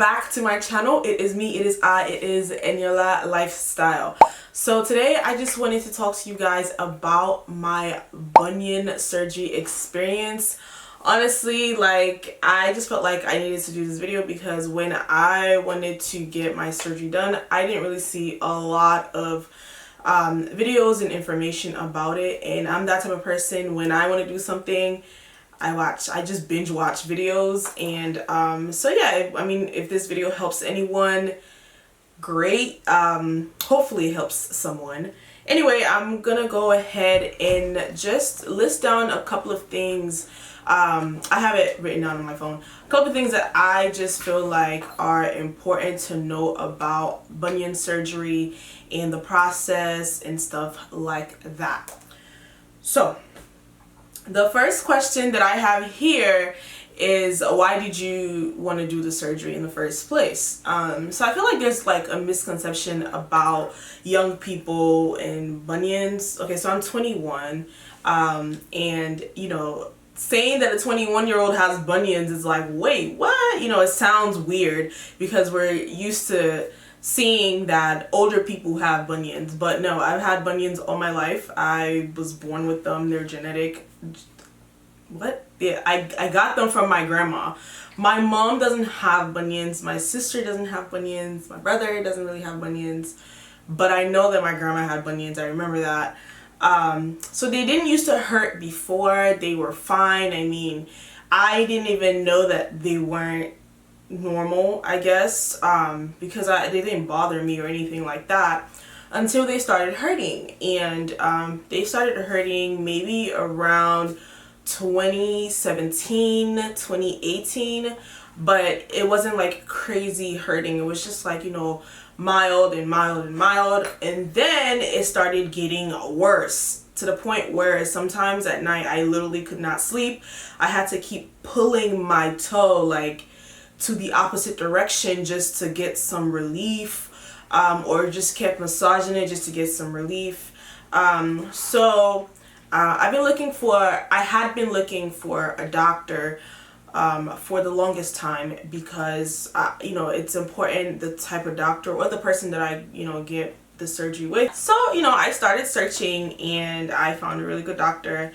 back to my channel. It is me, it is I, it is Eniola Lifestyle. So today I just wanted to talk to you guys about my bunion surgery experience. Honestly, like, I just felt like I needed to do this video because when I wanted to get my surgery done, I didn't really see a lot of videos and information about it, and I'm that type of person. When I want to do something, I just binge watch videos. And so yeah, I mean, if this video helps anyone, great. Hopefully it helps someone. Anyway, I'm gonna go ahead and just list down a couple of things. I have it written down on my phone. A couple of things that I just feel like are important to know about bunion surgery and the process and stuff like that. So the first question that I have here is, why did you want to do the surgery in the first place? So I feel like there's like a misconception about young people and bunions. Okay, so I'm 21, and you know, saying that a 21-year-old has bunions is like, wait, what? You know, it sounds weird because we're used to seeing that older people have bunions. But no, I've had bunions all my life. I was born with them. They're genetic. What? Yeah, I got them from my grandma. My mom doesn't have bunions. My sister doesn't have bunions. My brother doesn't really have bunions. But I know that my grandma had bunions. I remember that. So they didn't used to hurt before. They were fine. I mean, I didn't even know that they weren't normal, I guess, because they didn't bother me or anything like that until they started hurting. And they started hurting maybe around 2017, 2018, but it wasn't like crazy hurting. It was just like, you know, mild and mild and mild, and then it started getting worse to the point where sometimes at night I literally could not sleep. I had to keep pulling my toe like to the opposite direction just to get some relief, or just kept massaging it just to get some relief. So I had been looking for a doctor for the longest time because you know, it's important the type of doctor or the person that I, you know, get the surgery with. So, you know, I started searching and I found a really good doctor.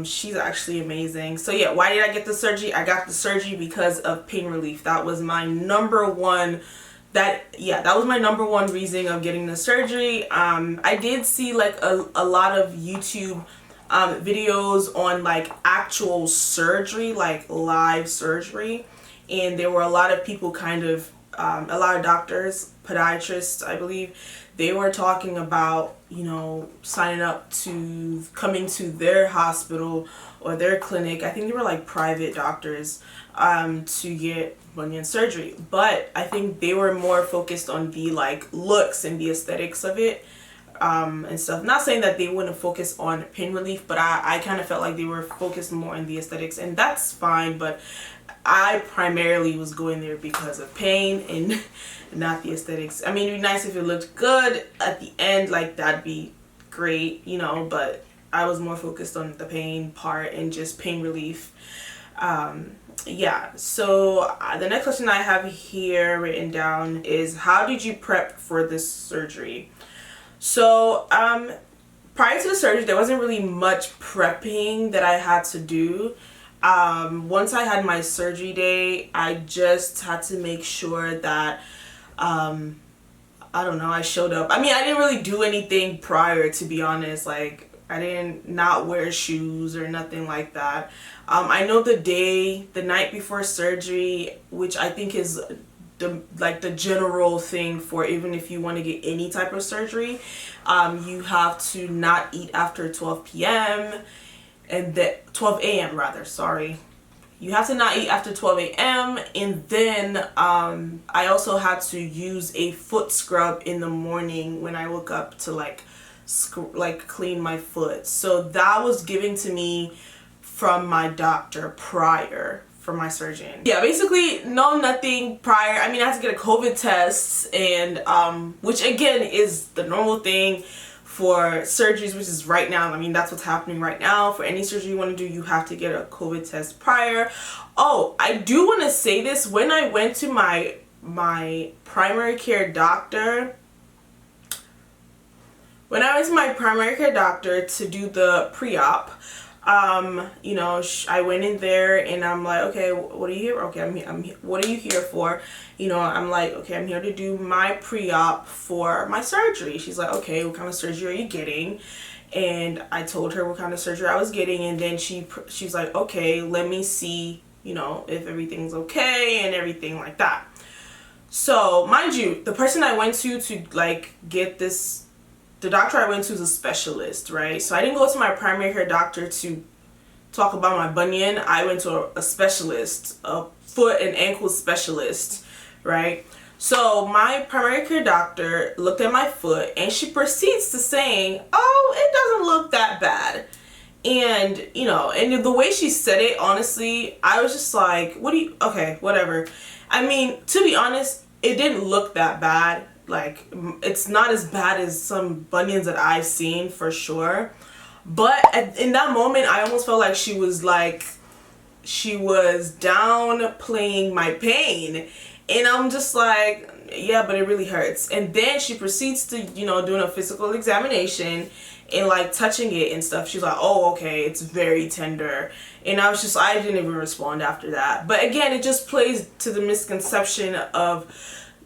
She's actually amazing. So yeah, why did I get the surgery? I got the surgery because of pain relief. That was my number one reason of getting the surgery. I did see like a lot of YouTube videos on like actual surgery, like live surgery, and there were a lot of people kind of a lot of doctors, podiatrists, I believe, they were talking about, you know, signing up to coming to their hospital or their clinic. I think they were like private doctors, to get bunion surgery, but I think they were more focused on the like looks and the aesthetics of it, and stuff. Not saying that they wouldn't focus on pain relief, but I kind of felt like they were focused more on the aesthetics, and that's fine, but I primarily was going there because of pain and not the aesthetics. I mean, it'd be nice if it looked good at the end, like that'd be great, you know, but I was more focused on the pain part and just pain relief. Yeah, so the next question I have here written down is, how did you prep for this surgery? So prior to the surgery, there wasn't really much prepping that I had to do. Once I had my surgery day, I just had to make sure that I don't know, I showed up. I mean, I didn't really do anything prior, to be honest. Like, I didn't not wear shoes or nothing like that. I know the night before surgery, which I think is the general thing for even if you want to get any type of surgery, you have to not eat after 12 p.m. and 12 a.m. rather, sorry. You have to not eat after 12 a.m. and then I also had to use a foot scrub in the morning when I woke up to like clean my foot. So that was given to me from my doctor prior, from my surgeon. Yeah, basically nothing prior. I mean, I had to get a COVID test, and which again is the normal thing for surgeries, which is right now. I mean, that's what's happening right now. For any surgery you want to do, you have to get a COVID test prior. Oh, I do want to say this. When I went to my my primary care doctor, when I went to my primary care doctor to do the pre-op, you know, I went in there and I'm like, okay, what are you here? Okay, what are you here for? You know, I'm like, okay, I'm here to do my pre-op for my surgery. She's like, okay, what kind of surgery are you getting? And I told her what kind of surgery I was getting, and then she's like, okay, let me see, you know, if everything's okay and everything like that. So mind you, the person I went to like get this, the doctor I went to is a specialist, right? So I didn't go to my primary care doctor to talk about my bunion. I went to a specialist, a foot and ankle specialist, right? So my primary care doctor looked at my foot and she proceeds to saying, oh, it doesn't look that bad. And, you know, and the way she said it, honestly, I was just like, okay, whatever. I mean, to be honest, it didn't look that bad. Like, it's not as bad as some bunions that I've seen, for sure. But in that moment, I almost felt like she was downplaying my pain. And I'm just like, yeah, but it really hurts. And then she proceeds to, you know, doing a physical examination and like touching it and stuff. She's like, oh, okay, it's very tender. And I didn't even respond after that. But again, it just plays to the misconception of,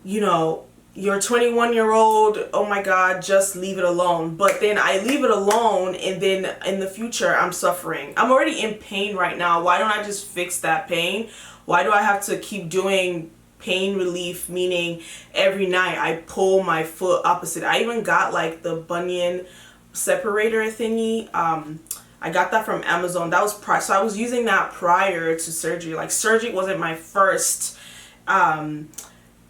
you know, you're 21-year-old, oh my God, just leave it alone. But then I leave it alone, and then in the future I'm suffering. I'm already in pain right now. Why don't I just fix that pain? Why do I have to keep doing pain relief, meaning every night I pull my foot opposite? I even got like the bunion separator thingy. I got that from Amazon. That was so I was using that prior to surgery. Like, surgery wasn't my first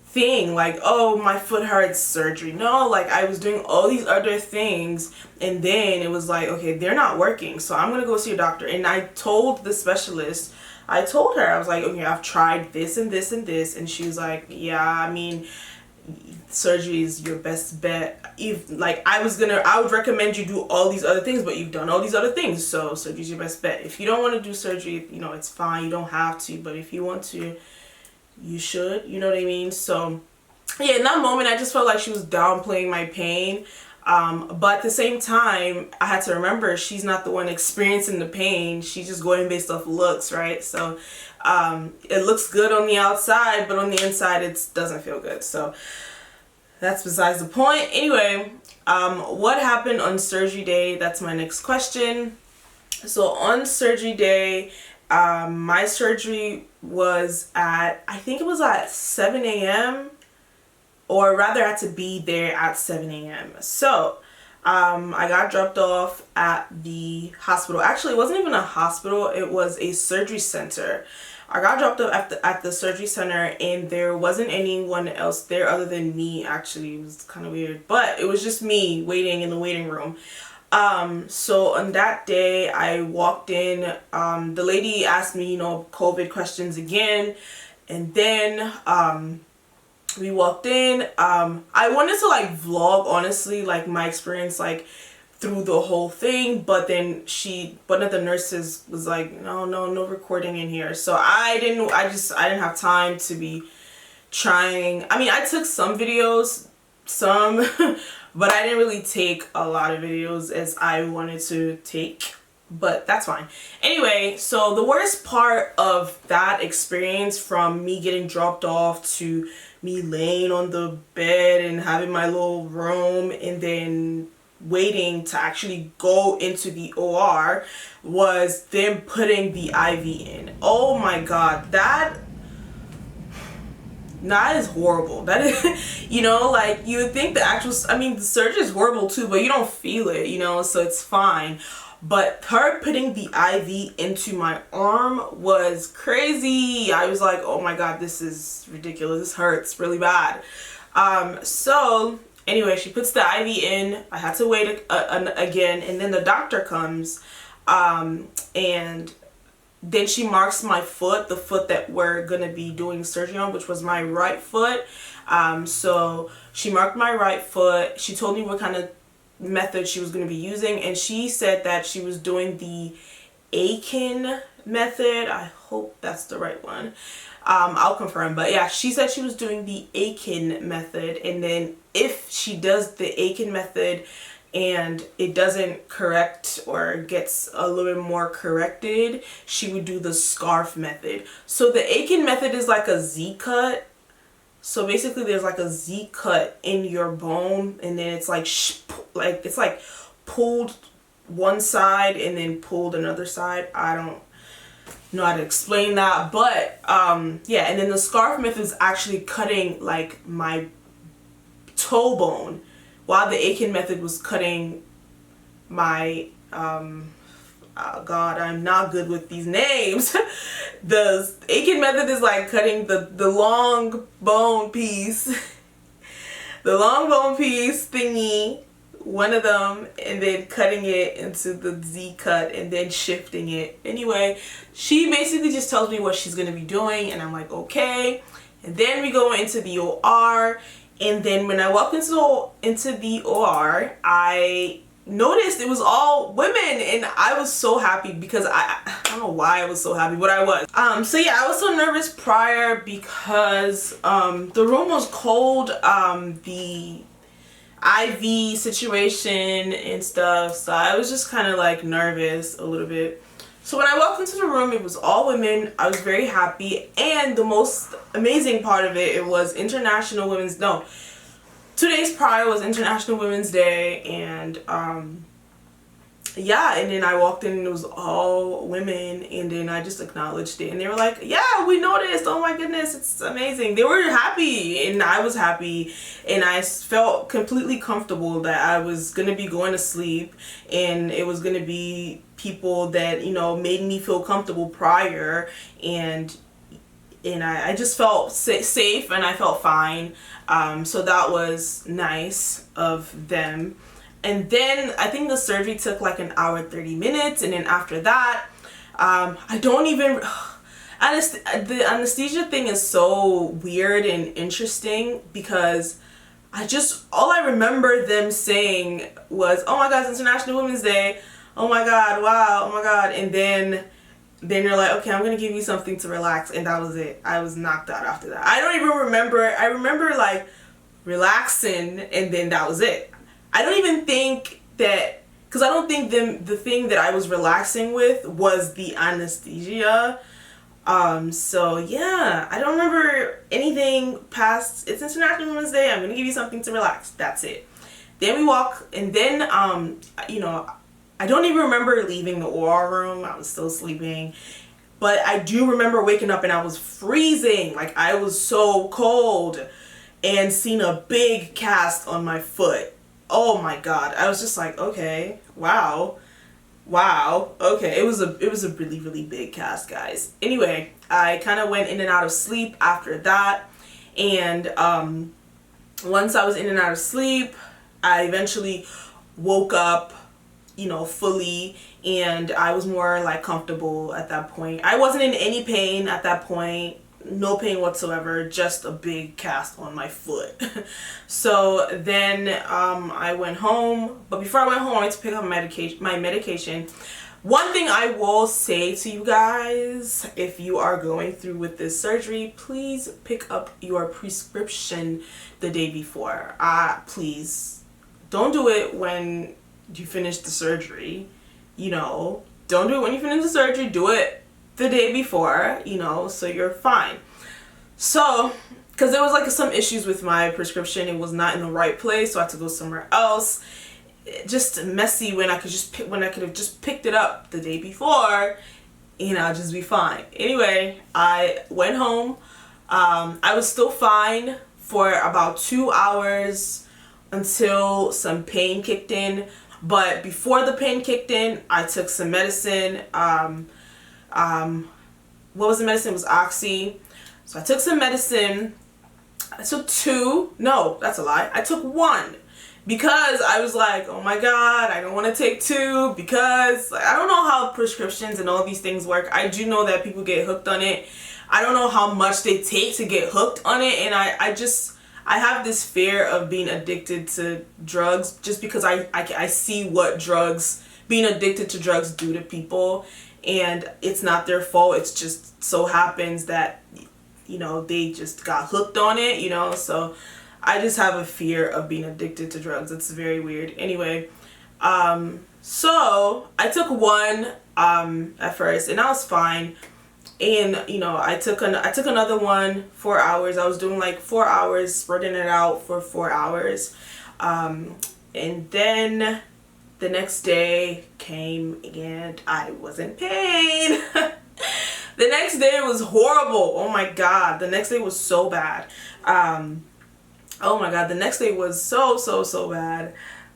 thing, like, oh, my foot hurts, surgery. No, like, I was doing all these other things, and then it was like, okay, they're not working, so I'm gonna go see a doctor. And I told the specialist, I told her, I was like, okay, I've tried this and this and this, and she was like, yeah, I mean, surgery is your best bet. If like I would recommend you do all these other things, but you've done all these other things, so surgery's your best bet. If you don't want to do surgery, you know, it's fine, you don't have to, but if you want to, you should, you know what I mean? So yeah, in that moment I just felt like she was downplaying my pain, but at the same time I had to remember she's not the one experiencing the pain. She's just going based off looks, right? So it looks good on the outside, but on the inside it doesn't feel good. So that's besides the point. Anyway, what happened on surgery day? That's my next question. So on surgery day, my surgery was at, I think it was at 7 a.m. or rather I had to be there at 7 a.m. So I got dropped off at the hospital. Actually, it wasn't even a hospital, it was a surgery center. I got dropped off at the surgery center, and there wasn't anyone else there other than me. Actually, it was kind of weird, but it was just me waiting in the waiting room. So on that day I walked in, the lady asked me, you know, COVID questions again, and then we walked in. I wanted to like vlog, honestly, like my experience like through the whole thing, but then one of the nurses was like, no recording in here. So I didn't have time to be trying. I mean, I took some videos, but I didn't really take a lot of videos as I wanted to take, but that's fine. Anyway, so the worst part of that experience, from me getting dropped off to me laying on the bed and having my little room and then waiting to actually go into the OR, was them putting the IV in. Oh my God, that is horrible. That is, you know, like, you would think the surgery is horrible too, but you don't feel it, you know, so it's fine. But her putting the IV into my arm was crazy. I was like, oh my God, this is ridiculous. This hurts really bad. So anyway, she puts the IV in. I had to wait again, and then the doctor comes, and then she marks my foot, the foot that we're gonna be doing surgery on, which was my right foot. So she marked my right foot. She told me what kind of method she was going to be using, and she said that she was doing the Aiken, method. I hope that's the right one. I'll confirm, but yeah, she said she was doing the Aiken method, and then if she does the Aiken method and it doesn't correct or gets a little bit more corrected, she would do the scarf method. So the Aiken method is like a Z cut. So basically there's like a Z cut in your bone, and then it's like it's like pulled one side and then pulled another side. I don't know how to explain that, but yeah, and then the scarf method is actually cutting like my toe bone, while the Aiken method was cutting my oh god, I'm not good with these names. The Aiken method is like cutting the long bone piece the long bone piece thingy, one of them, and then cutting it into the Z cut and then shifting it. Anyway, she basically just tells me what she's going to be doing, and I'm like, okay. And then we go into the OR, and then when I walked into the OR, I noticed it was all women, and I was so happy because I don't know why I was so happy, but I was. So yeah, I was so nervous prior because the room was cold, the IV situation and stuff, so I was just kind of like nervous a little bit. So when I walked into the room, it was all women. I was very happy, and the most amazing part of it, it was International Women's, no, 2 days prior was International Women's Day, and yeah, and then I walked in and it was all women, and then I just acknowledged it, and they were like, yeah, we noticed, oh my goodness, it's amazing. They were happy, and I was happy, and I felt completely comfortable that I was gonna be going to sleep, and it was gonna be people that, you know, made me feel comfortable prior, and I just felt safe, and I felt fine. So that was nice of them. And then I think the surgery took like an hour 30 minutes, and then after that, I don't even, the anesthesia thing is so weird and interesting because all I remember them saying was, oh my god, it's International Women's Day, oh my god, wow, oh my god, and then you're like, okay, I'm gonna give you something to relax, and that was it. I was knocked out after that. I don't even remember, I remember like relaxing, and then that was it. I don't even think that, because I don't think the thing that I was relaxing with was the anesthesia. So yeah, I don't remember anything past, it's International Women's Day, I'm gonna give you something to relax, that's it. Then we walk, and then you know, I don't even remember leaving the OR room. I was still sleeping, but I do remember waking up and I was freezing, like I was so cold, and seeing a big cast on my foot. Oh my god, I was just like, okay, wow, okay. It was a really, really big cast, guys. Anyway, I kind of went in and out of sleep after that, and once I was in and out of sleep, I eventually woke up, you know, fully, and I was more like comfortable at that point. I wasn't in any pain at that point. No pain whatsoever, just a big cast on my foot. So then I went home, but before I went home, I went to pick up my medication. One thing I will say to you guys, if you are going through with this surgery, please pick up your prescription the day before. Please don't do it when you finish the surgery. You know, don't do it when you finish the surgery. Do it the day before, you know, so you're fine. So, because there was like some issues with my prescription, it was not in the right place, so I had to go somewhere else. Just messy when I could have just picked it up the day before, and I'll just be fine. Anyway, I went home. I was still fine for about 2 hours until some pain kicked in. But before the pain kicked in, I took some medicine. What was the medicine? It was Oxy. So I took some medicine. I took 2. No, that's a lie. I took 1 because I was like, oh my god, I don't want to take 2 because I don't know how prescriptions and all these things work. I do know that people get hooked on it. I don't know how much they take to get hooked on it, and I have this fear of being addicted to drugs just because I see what being addicted to drugs do to people. and it's not their fault. It's just so happens that, you know, they just got hooked on it, you know. So I just have a fear of being addicted to drugs. It's very weird. Anyway, so I took one at first, and I was fine. And you know, I took another one, 4 hours. I was doing like 4 hours, spreading it out for 4 hours, and then the next day came and I was in pain. The next day was horrible. Oh my god, the next day was so bad. Oh my god, the next day was so bad.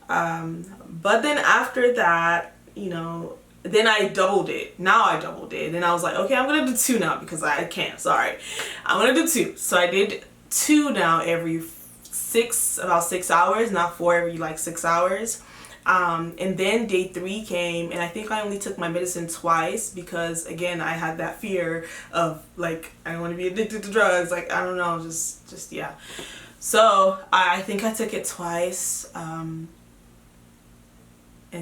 But then after that, you know, then I doubled it. Now I doubled it. Then I was like, okay, I'm gonna do 2 now because I can't. Sorry, I'm gonna do 2. So I did 2 now every about 6 hours, not 4 every like 6 hours. And then day 3 came, and I think I only took my medicine twice because again I had that fear of like I don't want to be addicted to drugs. Like I don't know, just yeah. So I think I took it twice and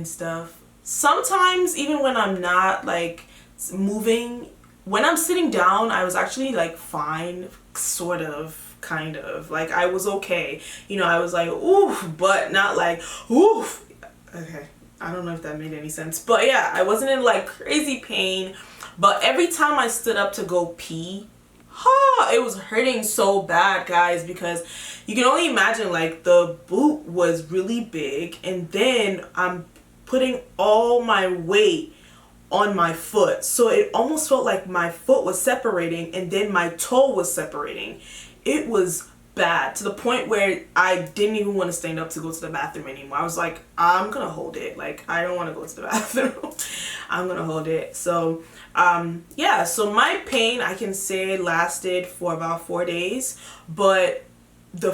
stuff. Sometimes even when I'm not like moving, when I'm sitting down, I was actually like fine, sort of, kind of. Like I was okay. You know, I was like, oof, but not like, oof. Okay, I don't know if that made any sense. But yeah, I wasn't in like crazy pain. But every time I stood up to go pee, it was hurting so bad, guys, because you can only imagine like the boot was really big, and then I'm putting all my weight on my foot, so it almost felt like my foot was separating and then my toe was separating. It was bad to the point where I didn't even want to stand up to go to the bathroom anymore. I was like, I'm gonna hold it. Like I don't want to go to the bathroom. I'm gonna hold it. So yeah, so my pain, I can say, lasted for about 4 days, but the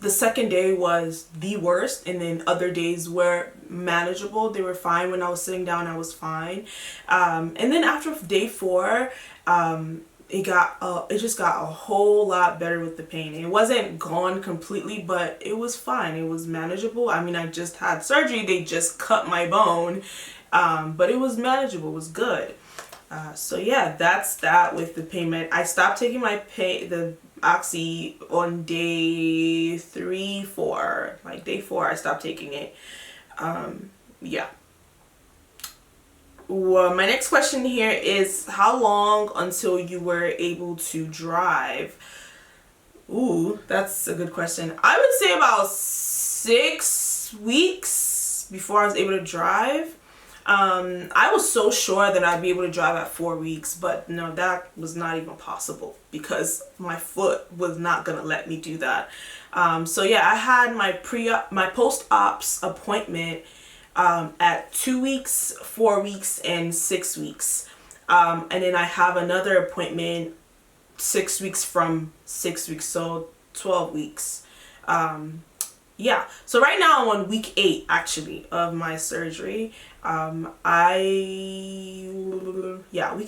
second day was the worst, and then other days were manageable. They were fine. When I was sitting down, I was fine. And then after day 4, it just got a whole lot better with the pain. It wasn't gone completely, but it was fine. It was manageable. I mean, I just had surgery. They just cut my bone, but it was manageable. It was good. So yeah, that's that with the pain med. I stopped taking the Oxy on day 3, 4. Like day 4, I stopped taking it. Yeah. Well, my next question here is, how long until you were able to drive? Ooh, that's a good question. I would say about 6 weeks before I was able to drive. I was so sure that I'd be able to drive at 4 weeks, but no, that was not even possible because my foot was not gonna let me do that. So yeah, I had my post-ops appointment at 2 weeks, 4 weeks, and 6 weeks. And then I have another appointment 6 weeks from 6 weeks, so 12 weeks. Yeah, so right now I'm on week 8 actually of my surgery. Week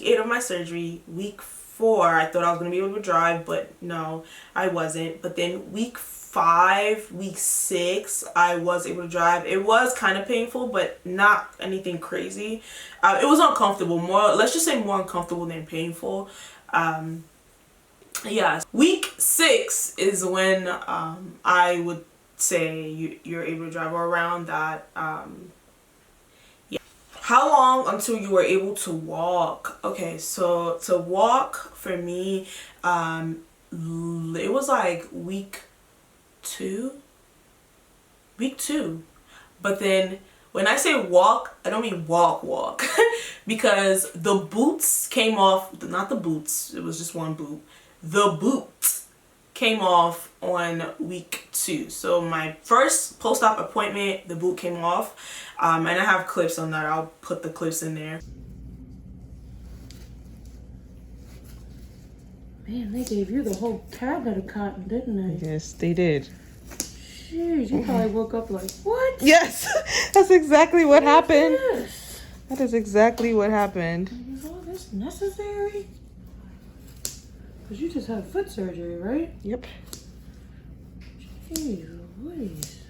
8 of my surgery. Week 4 I thought I was gonna be able to drive, but no, I wasn't. But then week 5, week 6, I was able to drive. It was kind of painful, but not anything crazy. It was uncomfortable, let's just say more uncomfortable than painful. Yeah, week 6 is when I would say you're able to drive, or around that. Yeah. How long until you were able to walk? Okay, so to walk for me, it was like week 2. But then when I say walk, I don't mean walk because the boots came off. Not the boots, it was just one boot. The boot came off on week 2. So my first post-op appointment, the boot came off, and I have clips on that. I'll put the clips in there. Man, they gave you the whole cabinet of cotton, didn't they? Yes, they did. Jeez, you probably woke up like, what? Yes, that's exactly what happened. Yes. That is exactly what happened. Is all this necessary? Because you just had foot surgery, right? Yep. Jeez Louise.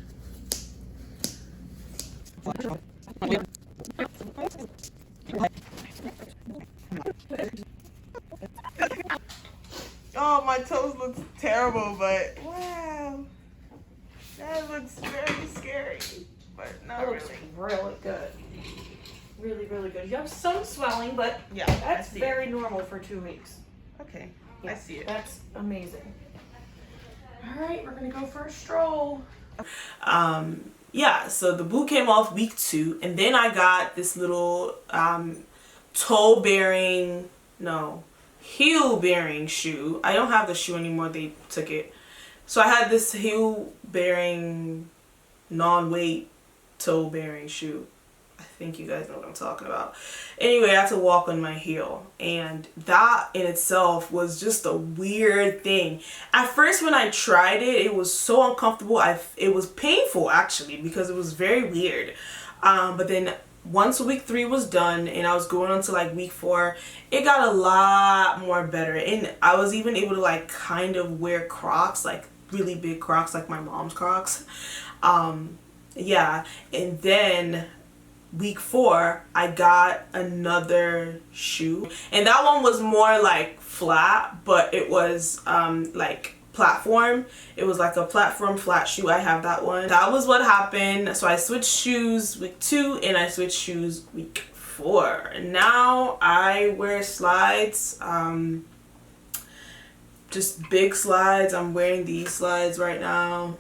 Oh, my toes look terrible, but wow. That looks very scary, but not That looks really. really good. Really, really good. You have some swelling, but Yeah, that's very normal for 2 weeks. Okay, Yeah, I see it. That's amazing. All right, we're gonna go for a stroll. Yeah, so the boot came off week 2, and then I got this little toe bearing, no, heel bearing shoe. I don't have the shoe anymore, they took it. So I had this heel bearing, non-weight, toe bearing shoe. I think you guys know what I'm talking about. Anyway, I had to walk on my heel, and that in itself was just a weird thing. At first when I tried it, it was so uncomfortable. It was painful actually, because it was very weird. But then once week 3 was done and I was going on to like week 4, it got a lot more better, and I was even able to like kind of wear Crocs, like really big Crocs, like my mom's Crocs. Yeah, and then week 4 I got another shoe, and that one was more like flat, but it was like platform. It was like a platform flat shoe. I have that one. That was what happened. So I switched shoes week 2 and I switched shoes week 4. Now I wear slides, just big slides. I'm wearing these slides right now.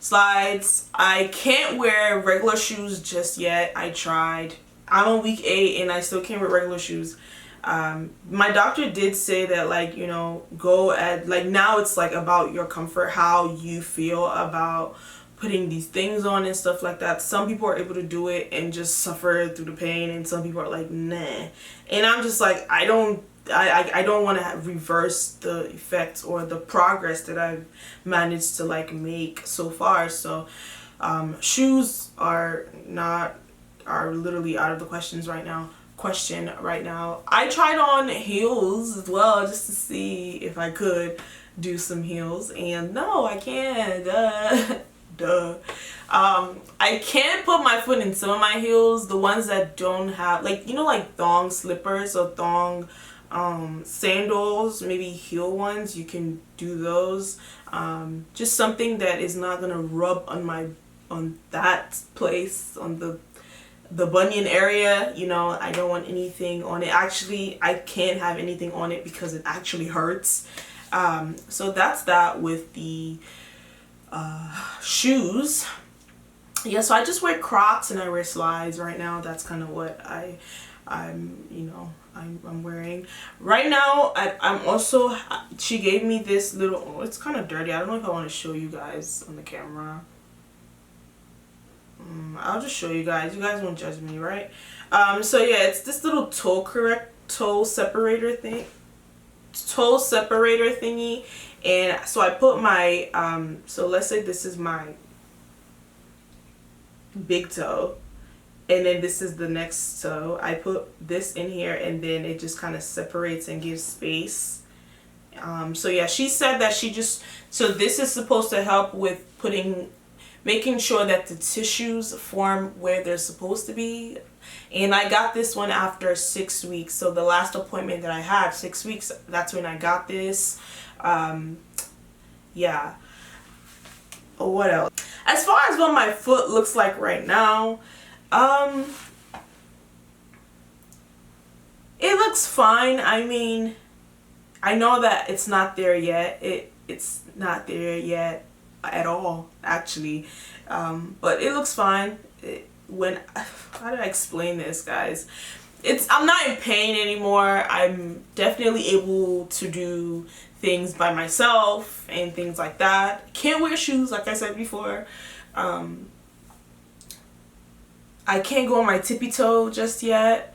Slides. I can't wear regular shoes just yet. I tried. I'm on week 8 and I still can't wear regular shoes. My doctor did say that, like, you know, go at, like, now it's like about your comfort, how you feel about putting these things on and stuff like that. Some people are able to do it and just suffer through the pain, and some people are like, nah. And I'm just like, I don't want to reverse the effects or the progress that I've managed to like make so far. So shoes are literally out of the question right now. I tried on heels as well, just to see if I could do some heels, and no, I can't. Duh. I can put my foot in some of my heels, the ones that don't have, like, you know, like thong slippers or thong sandals, maybe heel ones. You can do those. Just something that is not gonna rub on that place, on the bunion area. You know, I don't want anything on it. Actually, I can't have anything on it because it actually hurts. So that's that with the shoes. Yeah, so I just wear Crocs and I wear slides right now. That's kind of what I'm wearing right now. I'm also, she gave me this little, oh, it's kind of dirty. I don't know if I want to show you guys on the camera. I'll just show you guys. You guys won't judge me, right? So yeah, it's this little toe separator thingy. And so I put my so let's say this is my big toe, and then this is the next toe. I put this in here, and then it just kind of separates and gives space. So yeah, she said that so this is supposed to help with making sure that the tissues form where they're supposed to be. And I got this one after 6 weeks. So the last appointment that I had, 6 weeks, that's when I got this. Yeah. What else? As far as what my foot looks like right now, it looks fine. I mean, I know that it's not there yet. It's not there yet at all, actually. But it looks fine. How do I explain this, guys? I'm not in pain anymore. I'm definitely able to do things by myself and things like that. Can't wear shoes, like I said before. I can't go on my tippy toe just yet.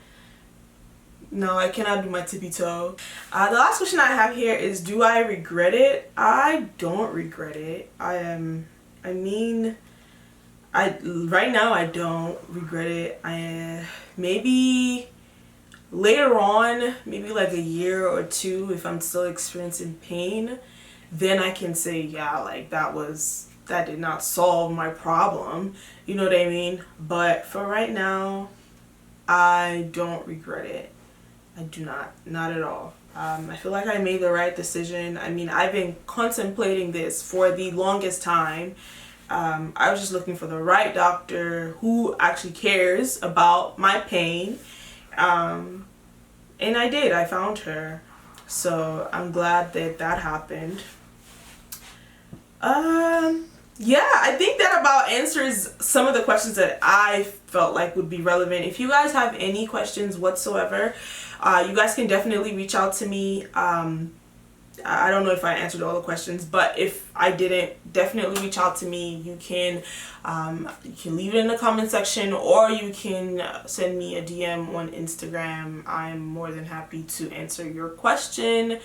No, I cannot do my tippy toe. The last question I have here is, do I regret it? I don't regret it. Right now I don't regret it. Maybe later on, maybe like a year or 2, if I'm still experiencing pain, then I can say, yeah, like that did not solve my problem. You know what I mean? But for right now, I don't regret it. I do not at all. I feel like I made the right decision. I mean, I've been contemplating this for the longest time. I was just looking for the right doctor who actually cares about my pain. And I did. I found her. So I'm glad that that happened. Yeah, I think that about answers some of the questions that I felt like would be relevant. If you guys have any questions whatsoever, you guys can definitely reach out to me. I don't know if I answered all the questions, but if I didn't, definitely reach out to me. You can leave it in the comment section, or you can send me a DM on Instagram. I'm more than happy to answer your question.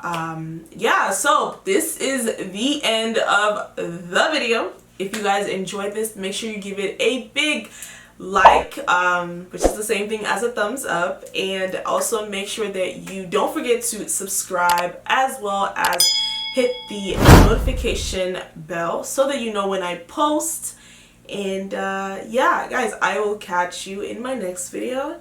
Yeah, so this is the end of the video. If you guys enjoyed this, make sure you give it a big like, which is the same thing as a thumbs up, and also make sure that you don't forget to subscribe, as well as hit the notification bell so that you know when I post. And yeah guys, I will catch you in my next video.